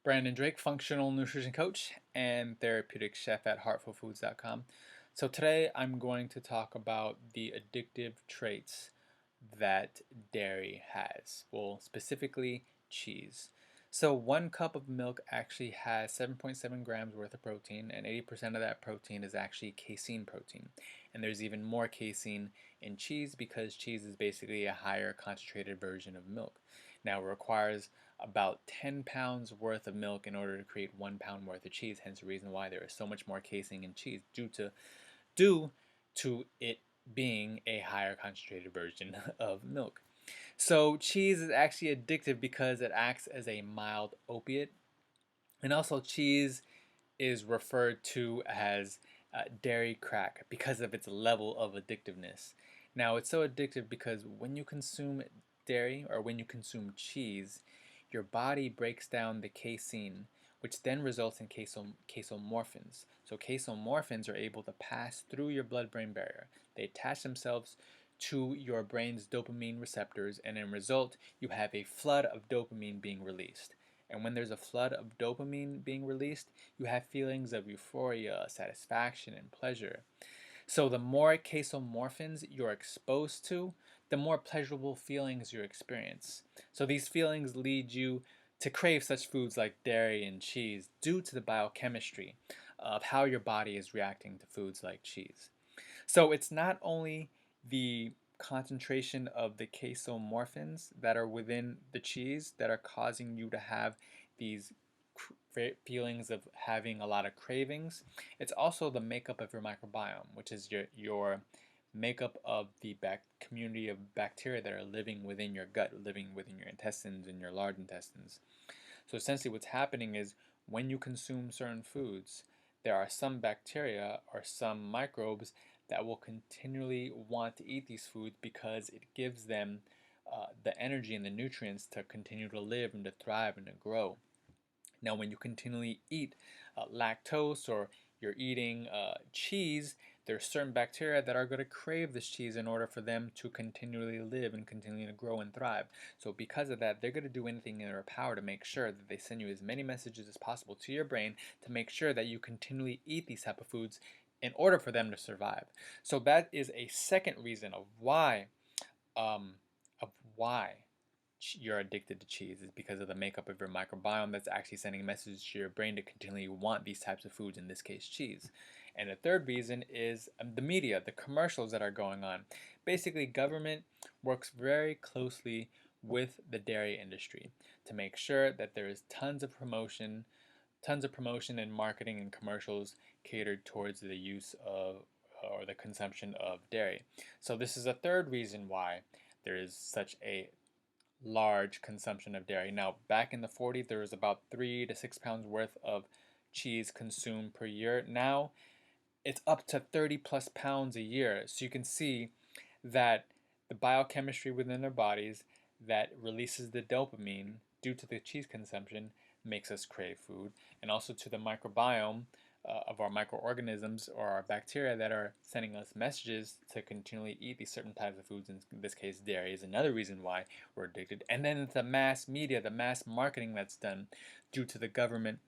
Brandon Drake, functional nutrition coach and therapeutic chef at heartfulfoods.com. So today I'm going to talk about the addictive traits that dairy has. Well, specifically cheese. So 1 cup of milk actually has 7.7 grams worth of protein, and 80% of that protein is actually casein protein. And there's even more casein in cheese because cheese is basically a higher concentrated version of milk. Now it requires about 10 pounds worth of milk in order to create 1 pound worth of cheese, hence the reason why there is so much more casein in cheese due to it being a higher concentrated version of milk. So cheese is actually addictive because it acts as a mild opiate, and also cheese is referred to as dairy crack because of its level of addictiveness. Now, it's so addictive because when you consume dairy or when you consume cheese, your body breaks down the casein, which then results in casomorphins. So casomorphins are able to pass through your blood-brain barrier. They attach themselves to your brain's dopamine receptors, and in result, you have a flood of dopamine being released. And when there's a flood of dopamine being released, you have feelings of euphoria, satisfaction, and pleasure. So the more casomorphins you're exposed to, the more pleasurable feelings you experience. So these feelings lead you to crave such foods like dairy and cheese due to the biochemistry of how your body is reacting to foods like cheese. So it's not only the concentration of the casomorphins that are within the cheese that are causing you to have these feelings of having a lot of cravings. It's also the makeup of your microbiome, which is your makeup of the community of bacteria that are living within your gut, living within your intestines and your large intestines. So essentially what's happening is when you consume certain foods, there are some bacteria or some microbes that will continually want to eat these foods because it gives them the energy and the nutrients to continue to live and to thrive and to grow. Now, when you continually eat lactose or you're eating cheese, there are certain bacteria that are going to crave this cheese in order for them to continually live and continue to grow and thrive. So because of that, they're going to do anything in their power to make sure that they send you as many messages as possible to your brain to make sure that you continually eat these type of foods in order for them to survive. So that is a second reason um, of why you're addicted to cheese is because of the makeup of your microbiome that's actually sending a message to your brain to continually want these types of foods, in this case cheese. And the third reason is the media, the commercials that are going on. Basically, government works very closely with the dairy industry to make sure that there is tons of promotion and marketing and commercials catered towards the use of or the consumption of dairy. So this is a third reason why there is such a large consumption of dairy. Now, back in the 40s, there was about 3 to 6 pounds worth of cheese consumed per year. Now, it's up to 30 plus pounds a year. So you can see that the biochemistry within our bodies that releases the dopamine due to the cheese consumption makes us crave food, and also to the microbiome of our microorganisms or our bacteria that are sending us messages to continually eat these certain types of foods. In this case, dairy is another reason why we're addicted. And then the mass media, the mass marketing that's done due to the government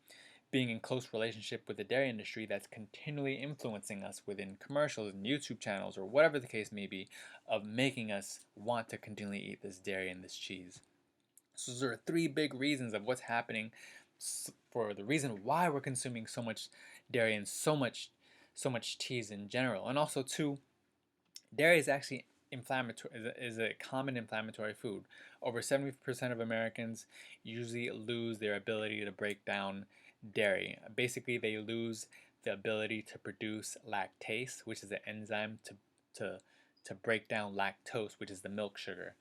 being in close relationship with the dairy industry that's continually influencing us within commercials and YouTube channels or whatever the case may be, of making us want to continually eat this dairy and this cheese. So there are three big reasons of what's happening for the reason why we're consuming so much dairy and so much cheese in general. And also two, dairy is actually inflammatory, is a common inflammatory food. Over 70% of Americans usually lose their ability to break down dairy. Basically, they lose the ability to produce lactase, which is an enzyme to to break down lactose, which is the milk sugar.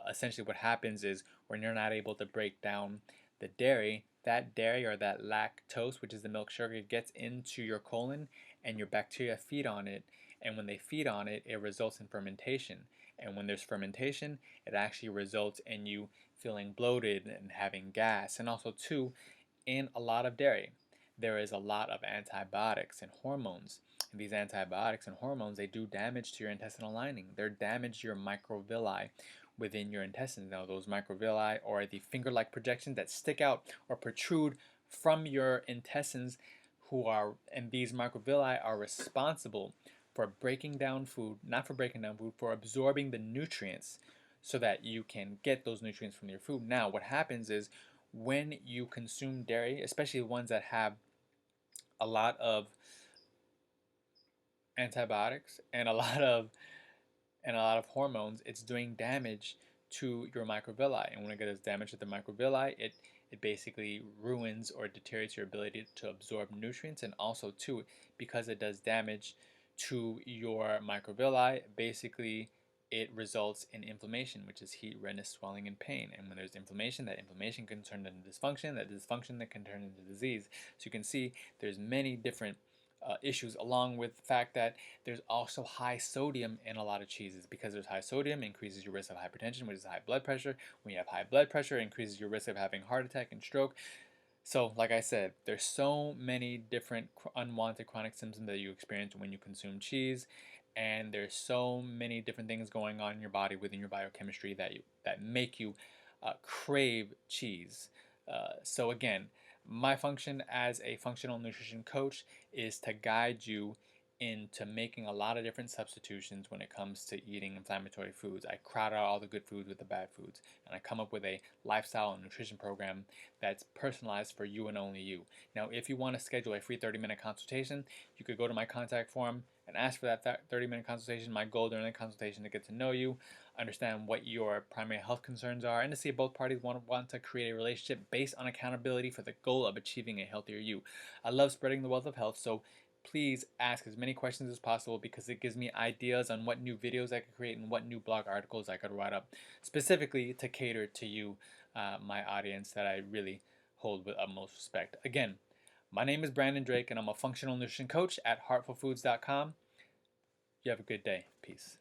Essentially, what happens is when you're not able to break down the dairy, that dairy or that lactose, which is the milk sugar, gets into your colon and your bacteria feed on it. And when they feed on it, it results in fermentation. And when there's fermentation, it actually results in you feeling bloated and having gas. And also, too, in a lot of dairy, there is a lot of antibiotics and hormones. And these antibiotics and hormones, they do damage to your intestinal lining. They're damage to your microvilli, within your intestines. Now, those microvilli are the finger-like projections that stick out or protrude from your intestines, and these microvilli are responsible for breaking down food, not for breaking down food, for absorbing the nutrients so that you can get those nutrients from your food. Now, what happens is when you consume dairy, especially ones that have a lot of antibiotics and a lot of hormones, it's doing damage to your microvilli. And when it does damage to the microvilli, it basically ruins or deteriorates your ability to absorb nutrients. And also, too, because it does damage to your microvilli, basically it results in inflammation, which is heat, redness, swelling, and pain. And when there's inflammation, that inflammation can turn into dysfunction, that dysfunction that can turn into disease. So you can see there's many different issues, along with the fact that there's also high sodium in a lot of cheeses. Because there's high sodium, increases your risk of hypertension, which is high blood pressure. When you have high blood pressure, it increases your risk of having heart attack and stroke. So, like I said, there's so many different unwanted chronic symptoms that you experience when you consume cheese, and there's so many different things going on in your body within your biochemistry that make you crave cheese. So again, my function as a functional nutrition coach is to guide you into making a lot of different substitutions when it comes to eating inflammatory foods. I crowd out all the good foods with the bad foods, and I come up with a lifestyle and nutrition program that's personalized for you and only you. Now, if you want to schedule a free 30-minute consultation, you could go to my contact form and ask for that 30-minute consultation. My goal during the consultation is to get to know you, understand what your primary health concerns are, and to see if both parties want to create a relationship based on accountability for the goal of achieving a healthier you. I love spreading the wealth of health, so please ask as many questions as possible, because it gives me ideas on what new videos I could create and what new blog articles I could write up specifically to cater to you, my audience that I really hold with utmost respect. Again, my name is Brandon Drake, and I'm a functional nutrition coach at heartfulfoods.com. You have a good day. Peace.